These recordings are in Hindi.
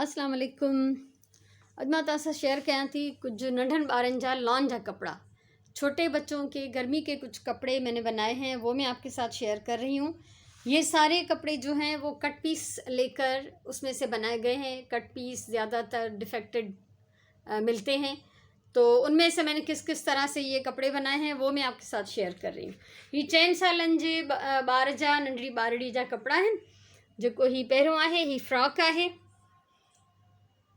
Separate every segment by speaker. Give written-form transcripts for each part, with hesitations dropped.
Speaker 1: अस्सलाम वालेकुम। अॼु मां तव्हां सां शेयर कयां थी कुछ नंढनि ॿारनि जा लॉन जा कपड़ा, छोटे बच्चों के गर्मी के कुछ कपड़े मैंने बनाए हैं, वो मैं आपके साथ शेयर कर रही हूँ। ये सारे कपड़े जो हैं वो कट पीस लेकर उसमें से बनाए गए हैं। कट पीस ज़्यादातर डिफेक्टेड मिलते हैं, तो उनमें से मैंने किस किस तरह से ये कपड़े बनाए हैं वो मैं आपके साथ शेयर कर रही हूँ। ये 4 सालनि जे ॿार जा नंढड़ी ॿारड़ी जा कपड़ा आहिनि, जेको ही पहिरियों आहे, ही फ्रॉक आहे,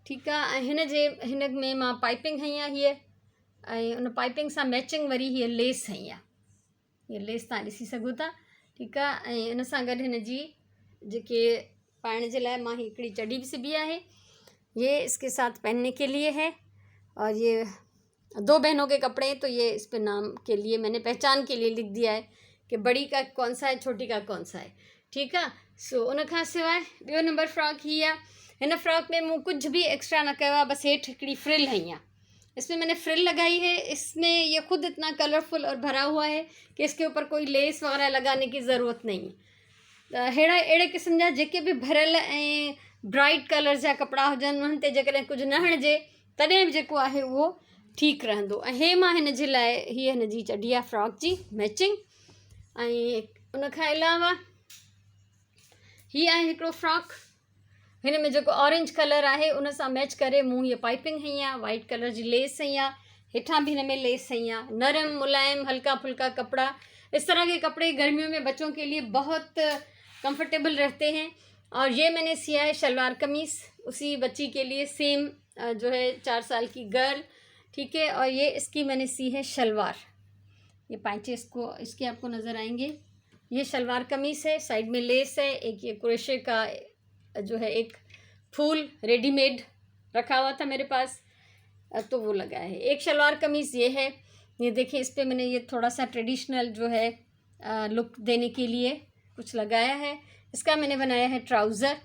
Speaker 1: ठीक है। हिन में मां पाइपिंग हई आहे हीअ, ऐं उन पाइपिंग सां मैचिंग वरी हीअ लेस हई आहे। हीअ लेस तव्हां ॾिसी सघो था, ठीक है। ऐं इन सां गॾु हिन जी जेके पाइण जे लाइ मां हिकिड़ी चड्डी भी सिबी आहे, ये इसके साथ पहनने के लिए है। और ये 2 बहनों के कपड़े हैं, तो ये इस पे नाम के लिए मैंने पहचान के लिए लिख दिया है कि बड़ी का कौन सा है, छोटी का कौन सा है, ठीक है। सो उन खां सवाइ ॿियो नंबर फ्रॉक ही है। इन फ्रॉक में मूँ कुछ भी एक्स्ट्रा न किया, बस हेठ हिकिड़ी फ्रिल हई आहे, इसमें मैंने फ्रिल लगाई है। इसमें ये खुद इतना कलरफुल और भरा हुआ है कि इसके ऊपर कोई लेस वगैरह लगाने की ज़रूरत नहीं है। अहिड़े क़िस्म जा जेके भी भरियल ऐं ब्राइट कलर जा कपड़ा हुजनि, उन्हनि ते जेकॾहिं कुझु न हणिजे तॾहिं बि जेको आहे उहो ठीकु रहंदो। ऐं हे मां हिन जे लाइ हीअ हिन जी चड्डी आहे फ्रॉक जी मैचिंग। ऐं उन खां अलावा हीअ आहे हिकिड़ो फ्रॉक, हिन में जेको ऑरेंज कलर आहे उन सां मैच करे मूं हीअ पाइपिंग हई आहे, वाइट कलर जी लेस हई आहे, हेठां भी हिन में लेस हई आहे। नरम मुलायम हल्का फुल्का कपड़ा, इस तरह के कपड़े गर्मियों में बच्चों के लिए बहुत कंफर्टेबल रहते हैं। और ये मैंने सिया है शलवार कमीज़ उसी बच्ची के लिए, सेम जो है 4 साल की गर्ल, ठीक है। और ये इसकी मैंने सी है शलवार, ये पाइचे इसके आपको नज़र आएंगे। ये शलवार कमीज़ है, साइड में लेस है, एक ये क्रोशे का जो है एक फूल रेडीमेड रखा हुआ था मेरे पास, तो वो लगा है। एक शलवार कमीज़ ये है, ये देखिए इस पर मैंने ये थोड़ा सा ट्रेडिशनल जो है लुक देने के लिए कुछ लगाया है। इसका मैंने बनाया है ट्राउज़र,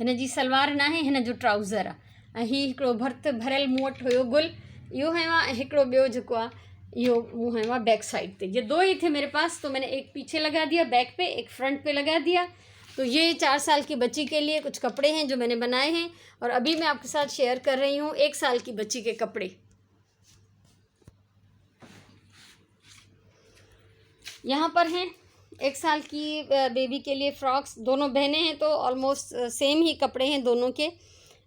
Speaker 1: हिन जी सलवार ना है, हिन जो ट्राउज़र आहे। ऐं हीउ हिकिड़ो भरियल मूं वटि हुयो गुल, इहो हयो आहे। ऐं हिकिड़ो ॿियो जेको आहे इहो मूं हयो आहे बैक साइड पे। ये 2 ही थे मेरे पास, तो मैंने एक पीछे लगा दिया बैक पे, एक फ्रंट पे लगा दिया। तो ये 4 साल की बच्ची के लिए कुछ कपड़े हैं जो मैंने बनाए हैं, और अभी मैं आपके साथ शेयर कर रही हूँ 1 साल की बच्ची के कपड़े। यहाँ पर हैं 1 साल की बेबी के लिए फ्रॉक्स, दोनों बहनें हैं तो ऑलमोस्ट सेम ही कपड़े हैं दोनों के।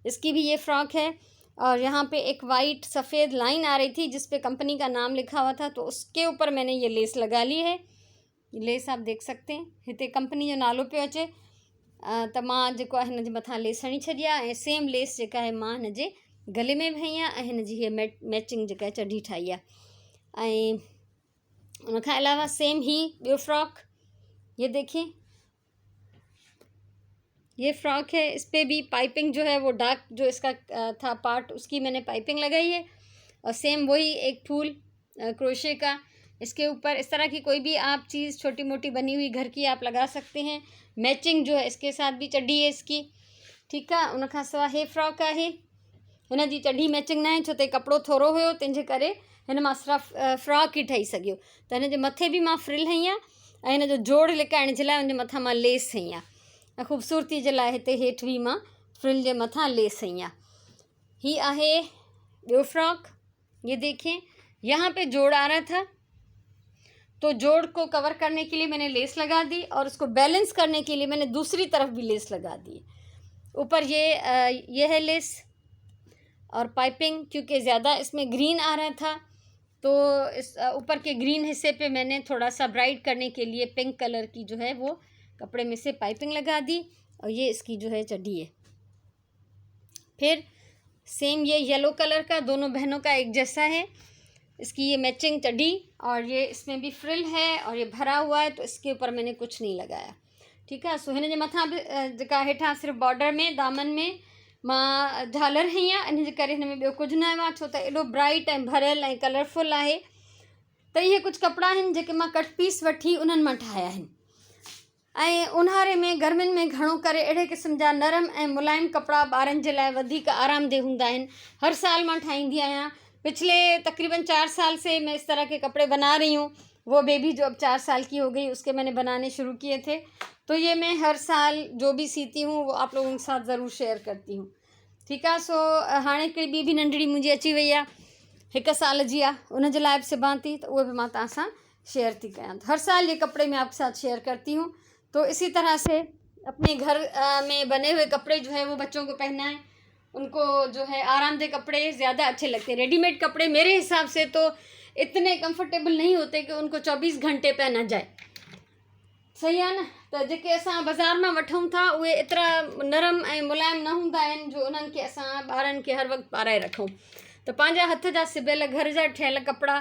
Speaker 1: इसकी भी ये फ्रॉक है, और यहाँ पे एक वाइट सफ़ेद लाइन आ रही थी जिस पे कंपनी का नाम लिखा हुआ था, तो उसके ऊपर मैंने ये लेस लगा ली है। ये लेस आप देख सकते हैं, हिते कंपनी जो नालो पियो अचे, त मां जेको आहे हिन जे मथां लेस हणी छॾी आहे। ऐं सेम लेस जेका आहे मां हिन जे गले में बि हई आहे, ऐं हिन जी हीअ मैचिंग जेका आहे चड्डी ठाही आहे। ऐं उन खां अलावा सेम ही ॿियो फ्रॉक, ये देखिए ये फ्रॉक है, इस पर भी पाइपिंग जो है वो डार्क जो इसका था पार्ट, उसकी मैंने पाइपिंग लगाई है। और सेम वही एक फूल क्रोशे का, इसके ऊपर इस तरह की कोई भी आप चीज़ छोटी मोटी बनी हुई घर की आप लगा सकते हैं। मैचिंग जो है इसके साथ भी चड्डी है इसकी, ठीक है। उन खां सवाइ हे फ्रॉक आहे, हिन जी चड्डी मैचिंग न आहे, छो त कपिड़ो थोरो हुयो, तंहिंजे करे हिन मां सिर्फ़ु फ्रॉक ई ठही सघियो। त हिन जे मथे भी मां फ्रिल हई आहे, ऐं हिन जो जोड़ लिकाइण जे लाइ हुन जे मथां मां लेस हई आहे, ऐं ख़ूबसूरती जे लाइ हिते हेठि भी मां फ्रिल जे मथां लेस हई आहे। ही आहे ॿियो फ्रॉक, ये देखिए यहाँ पे जोड़ आ रहा था, तो जोड़ को कवर करने के लिए मैंने लेस लगा दी, और उसको बैलेंस करने के लिए मैंने दूसरी तरफ भी लेस लगा दी। ऊपर ये है लेस और पाइपिंग, क्योंकि ज़्यादा इसमें ग्रीन आ रहा था, तो इस ऊपर के ग्रीन हिस्से पे मैंने थोड़ा सा ब्राइट करने के लिए पिंक कलर की जो है वो कपड़े में से पाइपिंग लगा दी, और ये इसकी जो है चड्डी है। फिर सेम ये येलो कलर का, दोनों बहनों का एक जैसा है, इसकी ये मैचिंग चड्डी, और ये इसमें भी फ्रिल है और ये भरा हुआ है, तो इसके ऊपर मैंने कुछ नहीं लगाया, ठीक है। सो हिन जे मथां बि जेका हेठां सिर्फ़ु बॉर्डर में दामन में मां झालर हई आहे, इन जे करे हिन में ॿियो कुझु न आयो आहे, छो त एॾो ब्राइट ऐं भरियल ऐं कलरफुल आहे। त इहे कुझु कपिड़ा आहिनि जेके मां कट पीस वठी उन्हनि मां ठाहिया आहिनि। ऐं ऊन्हारे में गर्मियुनि में घणो करे अहिड़े क़िस्म जा नरम ऐं मुलायम कपिड़ा ॿारनि जे लाइ वधीक आरामदेह हूंदा आहिनि। हर साल मां ठाहींदी आहियां, पिछले तकरीबन 4 साल से मैं इस तरह के कपड़े बना रही हूँ, वो बेबी जो अब 4 साल की हो गई उसके मैंने बनाने शुरू किए थे। तो ये मैं हर साल जो भी सीती हूँ वो आप लोगों के साथ ज़रूर शेयर करती हूँ। ठीकु आहे। सो हाणे हिकिड़ी ॿी बि नंढड़ी मुंहिंजी अची वई आहे, 1 साल जी आहे, उन जे लाइ बि सिबां थी, तो उहे बि मां तव्हां सां शेयर थी कयां। हर साल ये कपड़े मैं आपके साथ शेयर करती हूँ। तो इसी तरह से अपने घर में बने हुए कपड़े जो है वो बच्चों को पहनाएं, उनको जो है आरामदेह कपड़े ज़्यादा अच्छे लगते हैं। रेडीमेड कपड़े मेरे हिसाब से तो इतने कंफर्टेबल नहीं होते कि उनको 24 घंटे पहना जाए। सही आहे न। त जेके असां बाज़ार मां वठूं था उहे एतिरा नरम ऐं मुलायम न हूंदा आहिनि जो उन्हनि खे असां ॿारनि खे हर वक़्तु पाराए रखूं। त पंहिंजा हथ जा सिबियल घर जा ठहियल कपिड़ा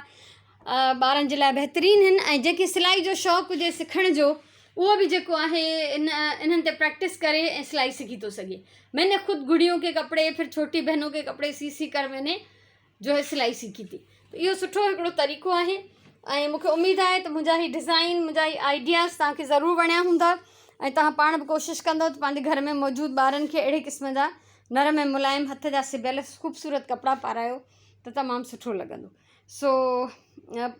Speaker 1: ॿारनि जे लाइ बहितरीनु आहिनि। ऐं जेके सिलाई जो शौक़ु हुजे सिखण जो, उहो भी जेको आहे इन्हनि ते प्रैक्टिस करे ऐं सिलाई सीखी थो सघे। मैंने खुद गुड़ियों के कपड़े, फिर छोटी बहनों के कपड़े सी कर मैंने जो है सिलाई सीखी थी। तो इहो सुठो हिकिड़ो तरीक़ो आहे ऐं मूंखे उमेदु आहे त मुंहिंजा ही डिज़ाइन, मुंहिंजा ही आइडियाज़ तव्हांखे ज़रूरु वणिया हूंदा ऐं तव्हां पाण बि कोशिशि कंदव त पंहिंजे घर में मौजूदु ॿारनि खे अहिड़े क़िस्म जा नरम ऐं मुलायम हथ जा सिबियल ख़ूबसूरत कपिड़ा पारायो तो तमाम सुठो लगंदो। सो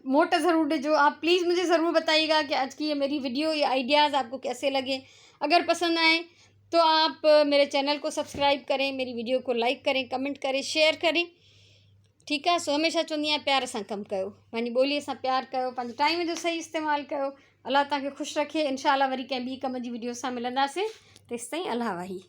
Speaker 1: मोट ज़रूर ॾिजो। आप प्लीज़ मुझे ज़रूर बताइएगा कि आज की ये मेरी वीडियो, ये आइडियाज़ आपको कैसे लगे। अगर पसंद आए तो आप मेरे चैनल को सब्सक्राइब करें, मेरी वीडियो को लाइक करें, कमेंट करें, शेयर करें। ठीकु आहे। सो हमेशा चवंदी आहियां प्यार सां कमु कयो, पंहिंजी ॿोलीअ सां प्यार कयो, पंहिंजे टाइम जो सही इस्तेमालु कयो। अल्लाह तव्हांखे ख़ुशि रखे। इंशाअल्लाह वरी कंहिं ॿी कम जी वीडियो सां मिलंदासीं। तेसिताईं अल्लाह वाही।